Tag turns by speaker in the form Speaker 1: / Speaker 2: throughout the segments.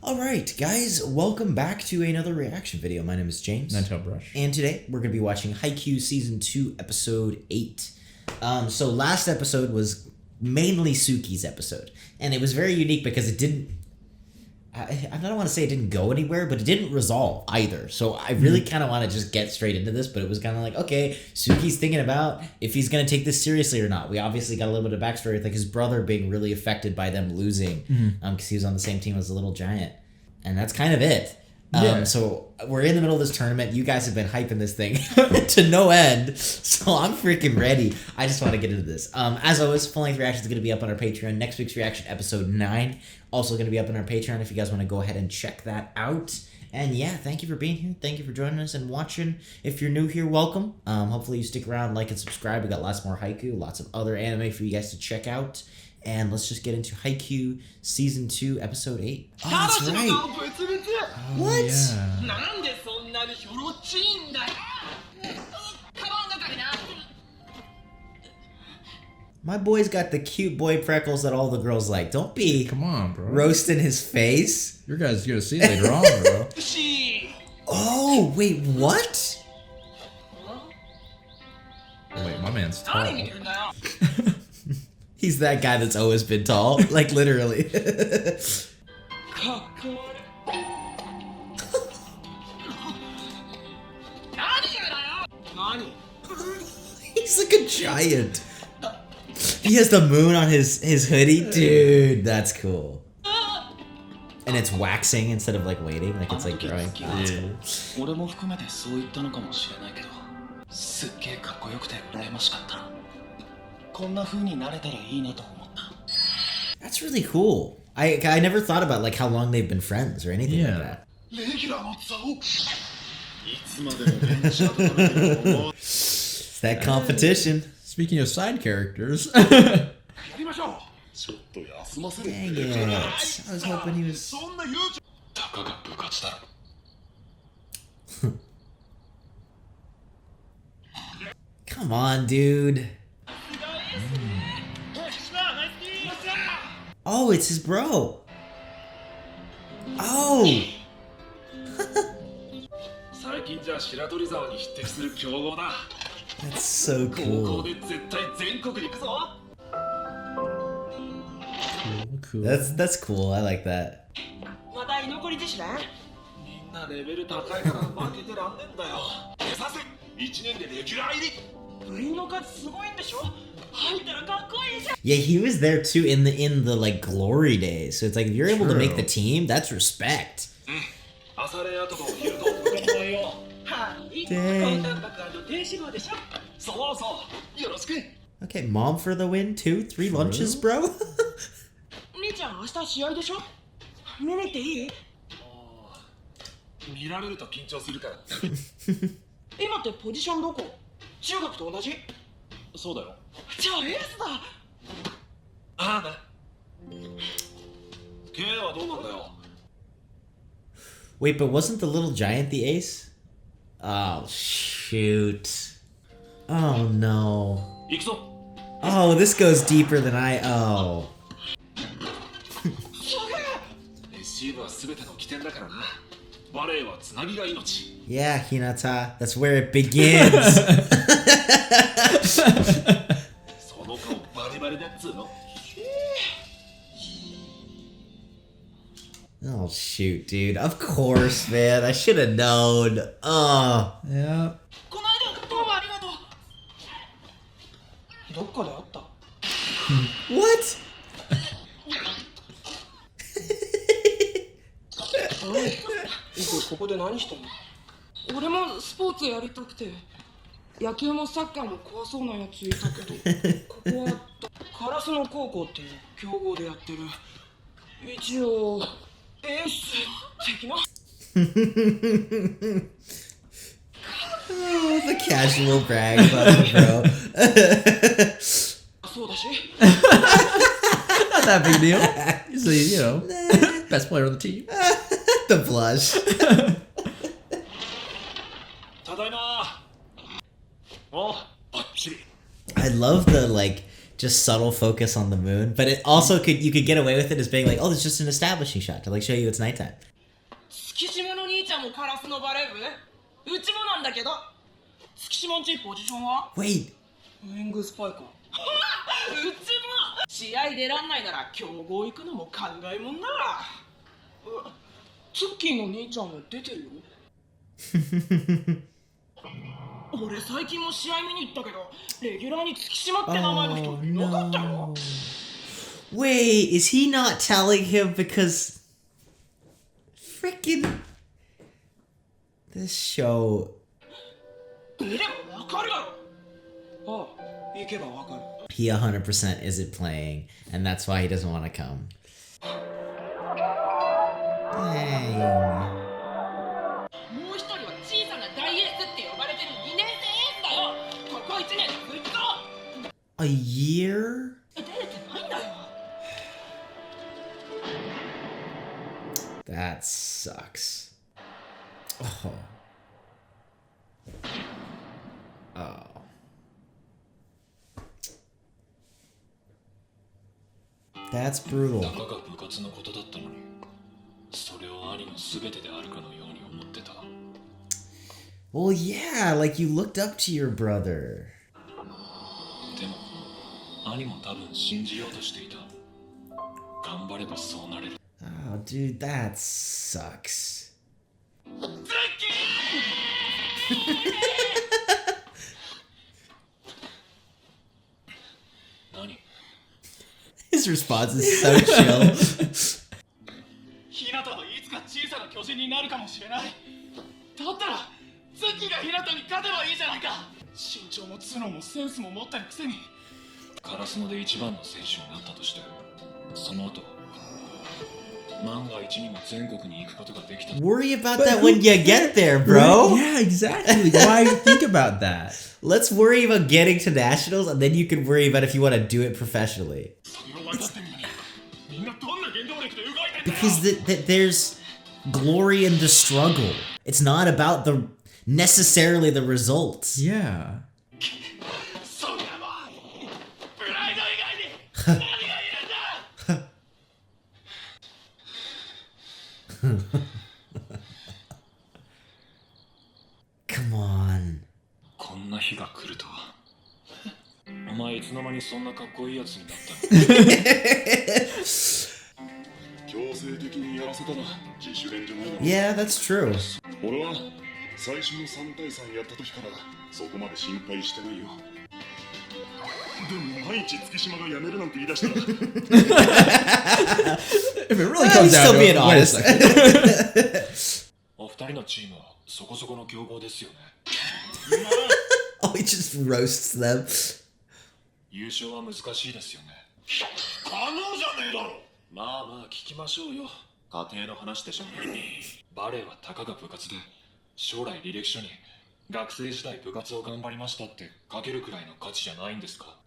Speaker 1: Alright, guys, welcome back to another reaction video. My name is James.
Speaker 2: Ninetailedbrush.
Speaker 1: And today, we're going to be watching Haikyuu Season 2, Episode 8. So last episode was mainly Tsukki's episode. And it was very unique because it didn't... I don't want to say it didn't go anywhere, but it didn't resolve either. So I really kind of want to just get straight into this, but it was kind of like, okay, Tsukki's thinking about if he's going to take this seriously or not. We obviously got a little bit of backstory with like his brother being really affected by them losing because he was on the same team as the Little Giant. And that's kind of it. So we're in the middle of this tournament. You guys have been hyping this thing to no end. So I'm freaking ready. I just want to get into this. As always, full-length reaction is going to be up on our Patreon. Next week's reaction, episode 9, also going to be up on our Patreon if you guys want to go ahead and check that out. And yeah, thank you for being here. Thank you for joining us and watching. If you're new here, welcome. Hopefully you stick around, like, and subscribe. We got lots more Haikyuu, lots of other anime for you guys to check out. And let's just get into Haikyuu Season 2, Episode 8. Oh, that's right. What? Yeah. My boy's got the cute boy freckles that all the girls like. Don't be
Speaker 2: Come on, bro.
Speaker 1: roasting his face.
Speaker 2: Your guys gonna see it later on, bro.
Speaker 1: Oh, wait, what?
Speaker 2: Wait, my man's tall.
Speaker 1: He's that guy that's always been tall. Like, literally. He's like a giant. He has the moon on his hoodie. Dude, that's cool. And it's waxing instead of like waiting. Like it's like growing. Oh, that's cool. That's really cool. I never thought about like how long they've been friends or anything like that. It's that competition.
Speaker 2: Speaking of side characters.
Speaker 1: Dang it. I was hoping he was... Come on, dude. Oh, it's his bro. Oh. That's so cool.
Speaker 2: Cool.
Speaker 1: That's cool. I like that. Yeah, he was there too in the like glory days. So it's like if you're able to make the team, that's respect. Dang. Okay, mom for the win, 2, 3 lunches, bro. Wait, but wasn't the Little Giant the ace? Oh, shoot. Oh, no. Oh, this goes deeper than oh. Yeah, Hinata. That's where it begins. Oh, shoot, dude. Of course, man. I should have known. Oh.
Speaker 2: Yeah.
Speaker 1: What? Oh, the casual brag about it, bro.
Speaker 2: Not that big deal. He's the, best player on the team.
Speaker 1: The blush. I love the, like, just subtle focus on the moon. But it also you could get away with it as being like, oh, it's just an establishing shot to like show you it's nighttime.
Speaker 3: 月島の兄ちゃんもカラスのバレー部うちもなんだけど月島んちポジションは
Speaker 1: Wait.
Speaker 3: ウィングスパイカーうちも試合出らんないなら強豪行くのも考えもんだツッキーの兄ちゃんも出てるよ俺最近も試合見に行ったけどレギュラーに月島って名前の人いなかったよ
Speaker 1: Wait, is he not telling him because freaking this show
Speaker 3: でもわかるだろああ行けばわかる
Speaker 1: he 100% isn't playing and that's why he doesn't want to come. Dang.
Speaker 3: もう一人は小さな大エースって呼ばれてる2年生エースだよここ1年ずっと
Speaker 1: A year?
Speaker 3: 出れてないんだよ
Speaker 1: That sucks. Oh. Oh. That's brutal.
Speaker 4: たかが部活のことだったのに、それを兄のすべてであるかのように思ってた。
Speaker 1: Well, yeah, like you looked up to your brother.
Speaker 4: でも、兄も多分信じようとしていた。頑張ればそうなれる。
Speaker 1: Oh, dude, that sucks. His response is so chill.
Speaker 3: 日向はいつか小さな巨人になるかもしれないだったらツッキーが日向に勝てばいいじゃないか身長も頭脳もセンスも持ってるくせに
Speaker 4: カラスノで一番の選手になったとして、その後万が一にも全国に行くことができた。
Speaker 1: Worry about that when you get there, bro.
Speaker 2: Yeah, exactly. Why think about that?
Speaker 1: Let's worry about getting to nationals, and then you can worry about if you want to do it professionally. Because there's glory in the struggle. It's not about necessarily the results.
Speaker 2: Yeah.
Speaker 1: Come on.
Speaker 4: こんな日が来るとは。お前いつの間にそんなかっこいいやつになったの？強制的にやらせたら自主練じゃないの。
Speaker 1: Yeah, that's true.
Speaker 4: 俺は最初の3対3やった時からそこまで心配してないよ。でも毎日月島が辞めるなんて言い出したら。
Speaker 2: If it really comes down to it, wait a second.
Speaker 4: お二人のチームはそこそこの強豪ですよね。
Speaker 1: Oh, he just roasts them.
Speaker 4: 優勝は難しいですよね。可能じゃねえだろ。まあまあ聞きましょうよ。家庭の話でしょ。バレーはたかが部活で、将来履歴書に学生時代部活を頑張りましたって書けるくらいの価値じゃないんですか。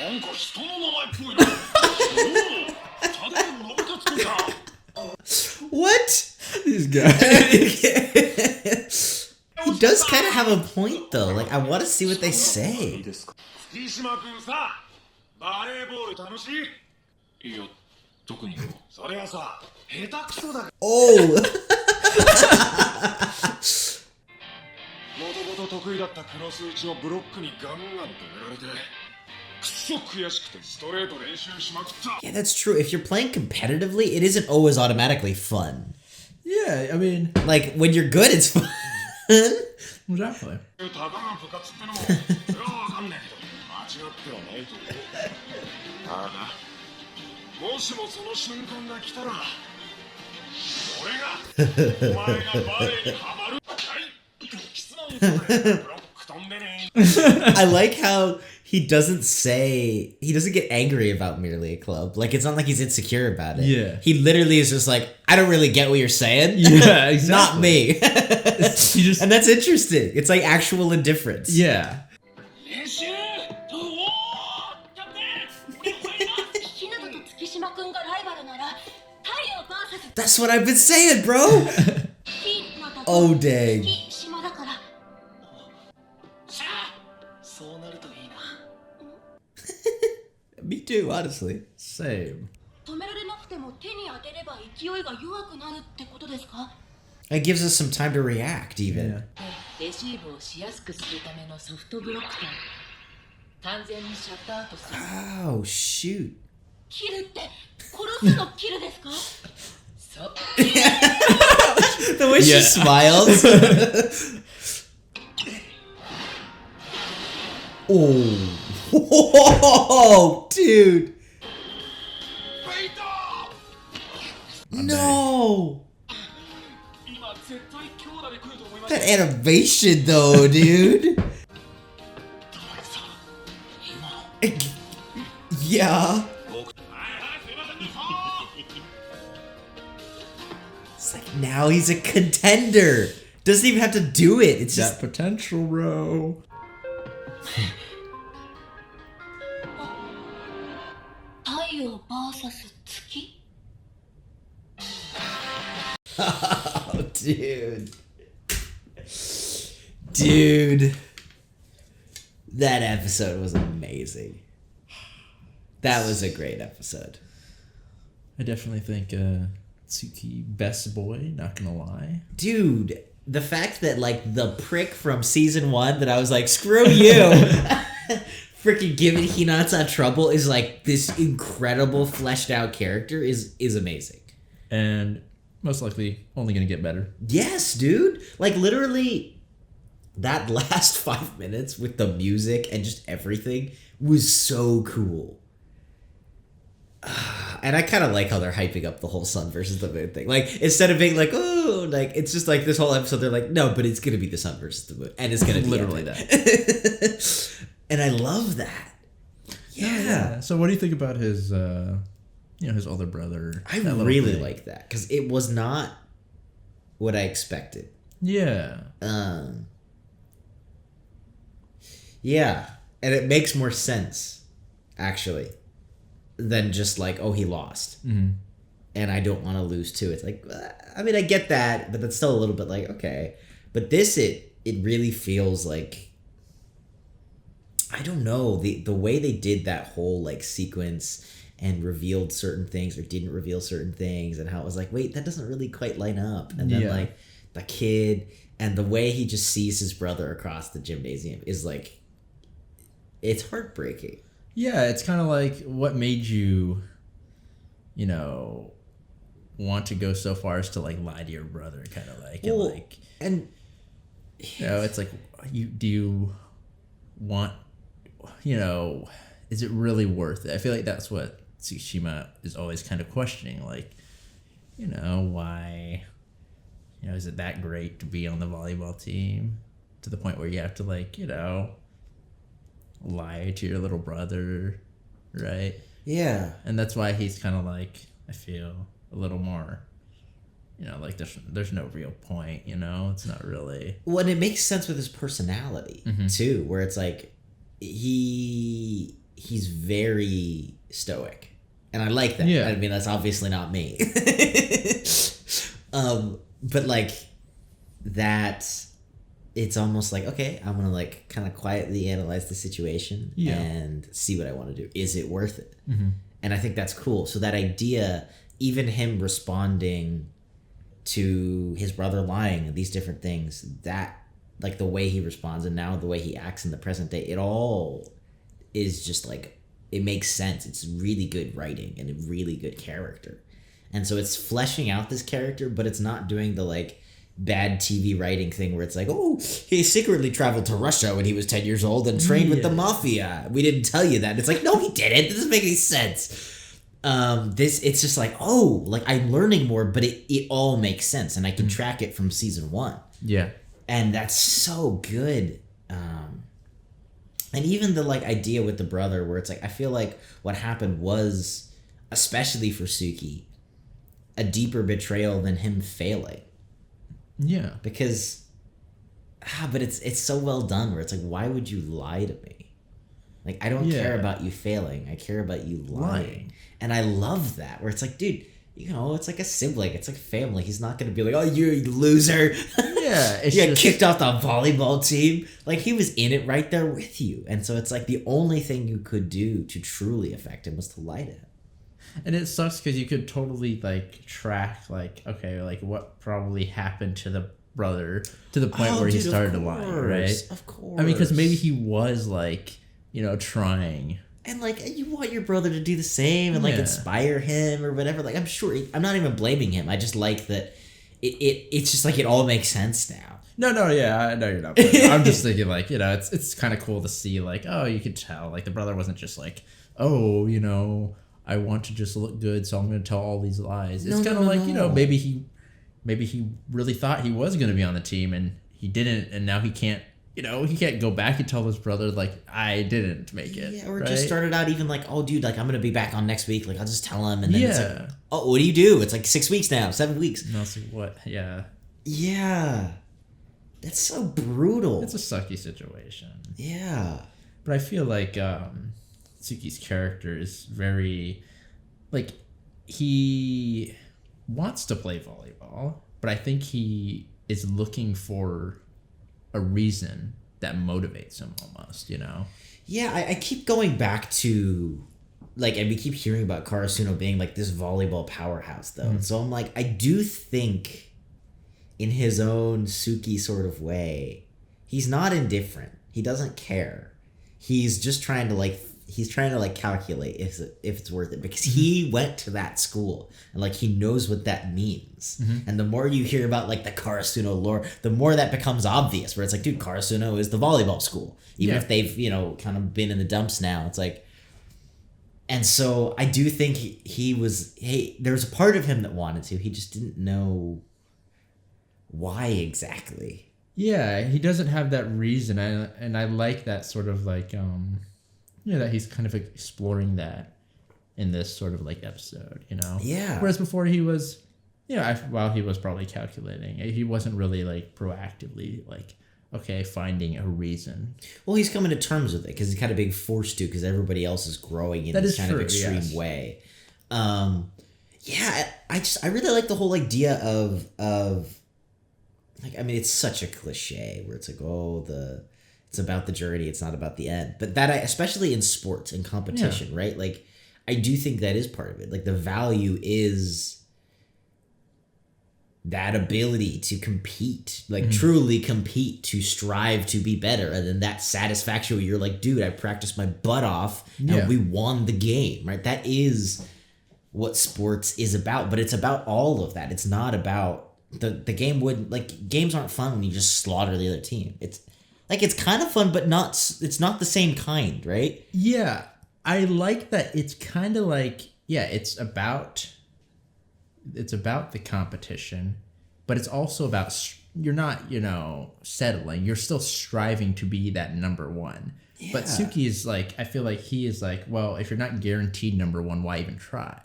Speaker 4: なんか人の名前っぽいな。ただの信勝君か。
Speaker 1: What?
Speaker 2: This guy.
Speaker 1: He does kind of have a point, though. Like, I want to see what they say.
Speaker 4: 月島君さ、バレーボール楽しい？いや、特に。それはさ、下手くそだ。
Speaker 1: Oh!
Speaker 4: もともと得意だったクロス打ちをブロックにガンガンとやられて、くそ悔しくてストレート練習しまくった。
Speaker 1: Yeah, that's true. If you're playing competitively, it isn't always automatically fun.
Speaker 2: Yeah, I mean,
Speaker 1: Like, when you're good, it's fun.
Speaker 2: exactly.
Speaker 4: たかが部活ってのも、それはわかんないけど、間違ってはないと思う。ただ、もしもその瞬間が来たら、俺が、お前がバレーにハマる。はい、質問ブロック飛んでね。
Speaker 1: I like how he doesn't get angry about merely a club. Like, it's not like he's insecure about it.
Speaker 2: Yeah.
Speaker 1: He literally is just like, I don't really get what you're saying.
Speaker 2: Yeah, exactly.
Speaker 1: Not me.
Speaker 2: He just,
Speaker 1: And that's interesting. It's like actual indifference.
Speaker 2: yeah.
Speaker 3: 練習おおキャプテン俺入ります日向と月島くんがライバルなら太陽 VS
Speaker 1: That's what I've been saying, bro.
Speaker 3: 日向と
Speaker 1: Oh, dang.
Speaker 3: 月島だからさあそうなるといいな
Speaker 1: too, honestly.
Speaker 2: Same.
Speaker 5: 止められなくても手に当てれば勢いが弱くなるってことですか？
Speaker 1: It gives us some time to react, even.
Speaker 5: レシーブをしやすくするためのソフトブロックと完全にシャットアウトする。
Speaker 1: Oh, shoot.
Speaker 5: キルって殺すのキルですか？そう。
Speaker 1: The way she smiles. Oh, dude. No. That animation, though, dude. Yeah. It's like now he's a contender. Doesn't even have to do it. It's just
Speaker 2: That potential, bro.
Speaker 5: 太陽 VS 月？
Speaker 1: Oh, dude. Dude. That episode was amazing. That was a great episode.
Speaker 2: I definitely think Tskukki best boy, not gonna lie.
Speaker 1: Dude, the fact that like the prick from season 1 that I was like, screw you, freaking giving Hinata trouble is like this incredible fleshed out character is amazing.
Speaker 2: And most likely only gonna get better.
Speaker 1: Yes, dude. Like literally that last 5 minutes with the music and just everything was so cool. And I kind of like how they're hyping up the whole sun versus the moon thing. Like, instead of being like, oh, like, it's just like this whole episode, they're like, no, but it's going to be the sun versus the moon. And it's going to be
Speaker 2: Literally
Speaker 1: epic.
Speaker 2: that.
Speaker 1: And I love that. Yeah.
Speaker 2: So what do you think about his, his older brother?
Speaker 1: I really like that because it was not what I expected.
Speaker 2: Yeah.
Speaker 1: Yeah. And it makes more sense, actually, than just like, oh, he lost.
Speaker 2: Mm-hmm.
Speaker 1: And I don't want to lose too. It's like, I mean, I get that, but that's still a little bit like, okay. But this, it really feels like, I don't know, the way they did that whole like sequence and revealed certain things or didn't reveal certain things and how it was like, wait, that doesn't really quite line up. And then like the kid and the way he just sees his brother across the gymnasium is like, it's heartbreaking.
Speaker 2: Yeah, it's kind of like what made you, want to go so far as to like lie to your brother, kind of like,
Speaker 1: Well,
Speaker 2: and like, it's like, do you want, is it really worth it? I feel like that's what Tsushima is always kind of questioning, like, why, is it that great to be on the volleyball team to the point where you have to like, lie to your little brother, right?
Speaker 1: Yeah.
Speaker 2: And that's why he's kind of like, I feel a little more, like there's no real point, it's not really.
Speaker 1: Well, and it makes sense with his personality too, where it's like he's very stoic, and I like that.
Speaker 2: Yeah.
Speaker 1: I mean, that's obviously not me. But like that. It's almost like, okay, I'm gonna like kind of quietly analyze the situation and see what I want to do. Is it worth it?
Speaker 2: Mm-hmm.
Speaker 1: And I think that's cool. So that idea, even him responding to his brother lying and these different things, that like the way he responds and now the way he acts in the present day, it all is just like, it makes sense. It's really good writing and a really good character. And so it's fleshing out this character, but it's not doing the like bad TV writing thing where it's like, oh, he secretly traveled to Russia when he was 10 years old and trained with the mafia. We didn't tell you that. And it's like, no, he didn't. This doesn't make any sense. It's just like, oh, like I'm learning more, but it all makes sense and I can track it from season 1.
Speaker 2: Yeah.
Speaker 1: And that's so good. And even the like idea with the brother where it's like, I feel like what happened was, especially for Tsuki, a deeper betrayal than him failing.
Speaker 2: Yeah.
Speaker 1: Because, but it's so well done where it's like, why would you lie to me? Like, I don't care about you failing. I care about you lying. And I love that where it's like, dude, you know, it's like a sibling. It's like family. He's not going to be like, oh, you loser.
Speaker 2: Yeah.
Speaker 1: You got kicked off the volleyball team. Like, he was in it right there with you. And so it's like the only thing you could do to truly affect him was to lie to him.
Speaker 2: And it sucks because you could totally, like, track, like, okay, like, what probably happened to the brother to the point where he started to lie, right?
Speaker 1: Of course.
Speaker 2: I mean, because maybe he was, like, you know, trying.
Speaker 1: And, like, you want your brother to do the same and, like, inspire him or whatever. Like, I'm sure... I'm not even blaming him. I just like that it's just, like, it all makes sense now.
Speaker 2: No, yeah, I know you're not blaming. I'm just thinking, like, you know, it's kind of cool to see, like, oh, you could tell. Like, the brother wasn't just like, oh, you know, I want to just look good, so I'm going to tell all these lies. It's kind of like, you know, maybe he really thought he was going to be on the team, and he didn't, and now he can't. You know, he can't go back and tell his brother, like, I didn't make it.
Speaker 1: Yeah, or
Speaker 2: right?
Speaker 1: just started out even like, oh, dude, like, I'm going to be back on next week. Like, I'll just tell him. And then it's like,
Speaker 2: Yeah.
Speaker 1: oh, what do you do? It's like 6 weeks now, 7 weeks.
Speaker 2: And I was like, what? Yeah.
Speaker 1: Yeah. That's so brutal.
Speaker 2: It's a sucky situation.
Speaker 1: Yeah.
Speaker 2: But I feel like Tsukki's character is very, like, he wants to play volleyball, but I think he is looking for a reason that motivates him almost, you know?
Speaker 1: Yeah, I keep going back to, like, and we keep hearing about Karasuno being, like, this volleyball powerhouse, though. And so I'm like, I do think in his own Tsukki sort of way, he's not indifferent. He doesn't care. He's just trying to calculate if it's worth it, because he went to that school and, like, he knows what that means. And the more you hear about, like, the Karasuno lore, the more that becomes obvious, where it's like, dude, Karasuno is the volleyball school, even if they've, you know, kind of been in the dumps now. It's like, and so I do think there's a part of him that wanted to, he just didn't know why exactly.
Speaker 2: Yeah, he doesn't have that reason, and I like that sort of, like, you know, that he's kind of exploring that in this sort of, like, episode, you know?
Speaker 1: Yeah.
Speaker 2: Whereas before he was, you know, while he was probably calculating, he wasn't really, like, proactively, like, okay, finding a reason.
Speaker 1: Well, he's coming to terms with it because he's kind of being forced to, because everybody else is growing in this kind of extreme way. Yeah, I really like the whole idea of like, I mean, it's such a cliche where it's like, oh, it's about the journey, it's not about the end. But that, especially in sports and competition, right? Like, I do think that is part of it. Like, the value is that ability to compete, like, truly compete, to strive to be better. And then that satisfaction where you're like, dude, I practiced my butt off and we won the game, right? That is what sports is about. But it's about all of that. It's not about the game games aren't fun when you just slaughter the other team. It's like, it's kind of fun, but it's not the same kind, right?
Speaker 2: Yeah, I like that. It's kind of like, it's about the competition, but it's also about, you're not, you know, settling. You're still striving to be that number one. Yeah. But Tsukki is like, I feel like he is like, well, if you're not guaranteed number one, why even try?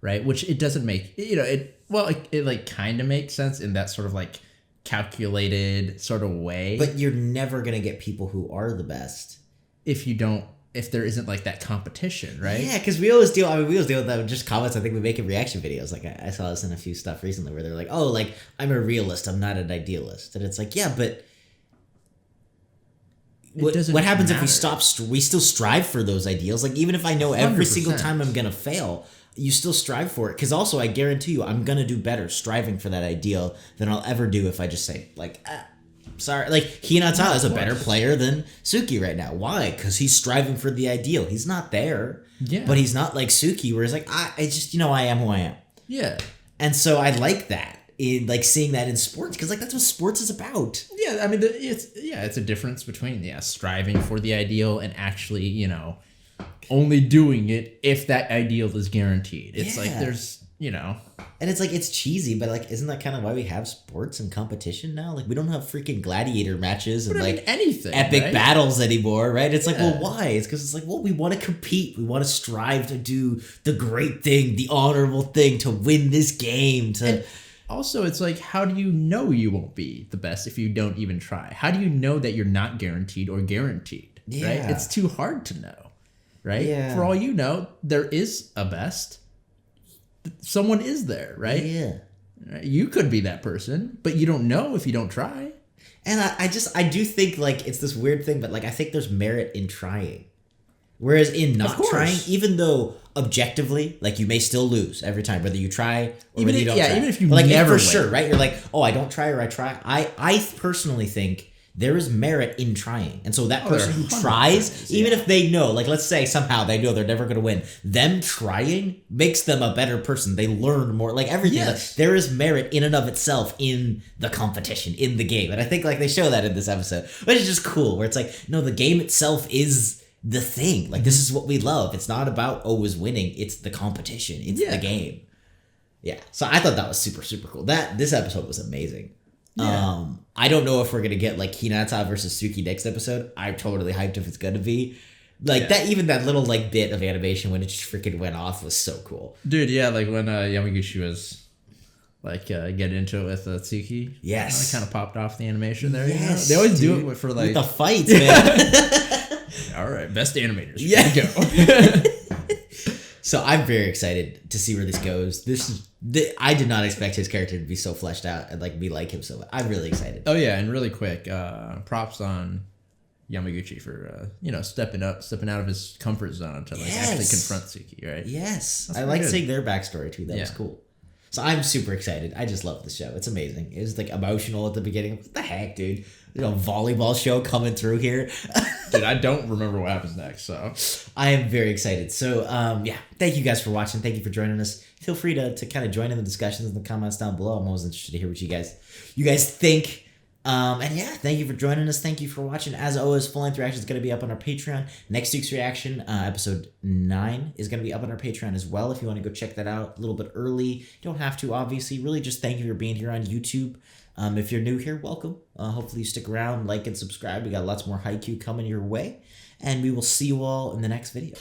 Speaker 2: Right? Which it doesn't make, you know, it like kind of makes sense in that sort of, like, calculated sort of way.
Speaker 1: But you're never going to get people who are the best
Speaker 2: if there isn't, like, that competition, right?
Speaker 1: Yeah, because we always deal with that with just comments I think we make in reaction videos. Like, I saw this in a few stuff recently where they're like, oh, like, I'm a realist, I'm not an idealist. And it's like, yeah, but what happens if we still strive for those ideals? Like, even if I know every
Speaker 2: 100%.
Speaker 1: single time I'm going to fail, you still strive for it. Because also, I guarantee you, I'm going to do better striving for that ideal than I'll ever do if I just say, like, sorry. Like, Hinata is a better player than Tsukki right now. Why? Because he's striving for the ideal. He's not there.
Speaker 2: Yeah.
Speaker 1: But he's not like Tsukki, where he's like, I just, you know, I am who I am.
Speaker 2: Yeah.
Speaker 1: And so I like that, in, like, seeing that in sports, because, like, that's what sports is about.
Speaker 2: Yeah, I mean, it's a difference between, striving for the ideal and actually, you know, only doing it if that ideal is guaranteed. It's like, there's, you know.
Speaker 1: And it's like, it's cheesy, but, like, isn't that kind of why we have sports and competition now? Like, we don't have freaking gladiator matches and, like,
Speaker 2: anything,
Speaker 1: epic battles anymore, right? It's like, well, why? It's because it's like, well, we want to compete. We want to strive to do the great thing, the honorable thing, to win this game. And
Speaker 2: also, it's like, how do you know you won't be the best if you don't even try? How do you know that you're not guaranteed or guaranteed, right? It's too hard to know, right?
Speaker 1: Yeah.
Speaker 2: For all you know, there is a best. someone is there, right?
Speaker 1: Yeah.
Speaker 2: Right? You could be that person, but you don't know if you don't try.
Speaker 1: And I do think like it's this weird thing, but like I think there's merit in trying. Whereas in not trying, even though objectively, like you may still lose every time, whether you try or whether you don't try.
Speaker 2: Even if you
Speaker 1: like
Speaker 2: never
Speaker 1: for
Speaker 2: win.
Speaker 1: sure, right? You're like, oh, I don't try or I try. I personally think there is merit in trying. And so that person who tries, even if they know, like let's say somehow they know they're never going to win, them trying makes them a better person. They learn more, like everything.
Speaker 2: Yes.
Speaker 1: Like, there is merit in and of itself in the competition, in the game. And I think like they show that in this episode, which is just cool, where it's like, no, the game itself is the thing. Like this is what we love. It's not about always winning. It's the competition. It's the game. Yeah. So I thought that was super, super cool. This episode was amazing. Yeah. I don't know if we're gonna get like Hinata versus Tsuki next episode. I'm totally hyped if it's gonna be like that. Even that little like bit of animation when it just freaking went off was so cool,
Speaker 2: dude. Yeah, like when Yamaguchi was like getting into it with Tsuki.
Speaker 1: Yes,
Speaker 2: kind of popped off the animation there.
Speaker 1: Yes,
Speaker 2: they always do it for like
Speaker 1: with the fights, man.
Speaker 2: All right, best animators.
Speaker 1: Yeah,
Speaker 2: go.
Speaker 1: So I'm very excited to see where this goes. I did not expect his character to be so fleshed out and like me like him so much. I'm really excited.
Speaker 2: Oh yeah, and really quick, props on Yamaguchi for stepping out of his comfort zone to like actually confront Tsuki, right?
Speaker 1: Yes, I like seeing their backstory too. That was cool. So I'm super excited. I just love the show. It's amazing. It was like emotional at the beginning. What the heck, dude? Volleyball show coming through here.
Speaker 2: Dude, I don't remember what happens next, so
Speaker 1: I am very excited. So thank you guys for watching. Thank you for joining us. Feel free to kind of join in the discussions in the comments down below. I'm always interested to hear what you guys think. And yeah, thank you for joining us. Thank you for watching. As always, full-length reaction is going to be up on our Patreon. Next week's reaction, episode 9, is going to be up on our Patreon as well. If you want to go check that out a little bit early, you don't have to, obviously. Really, just thank you for being here on YouTube. If you're new here, welcome. Hopefully you stick around, like and subscribe. We got lots more Haikyuu coming your way. And we will see you all in the next video.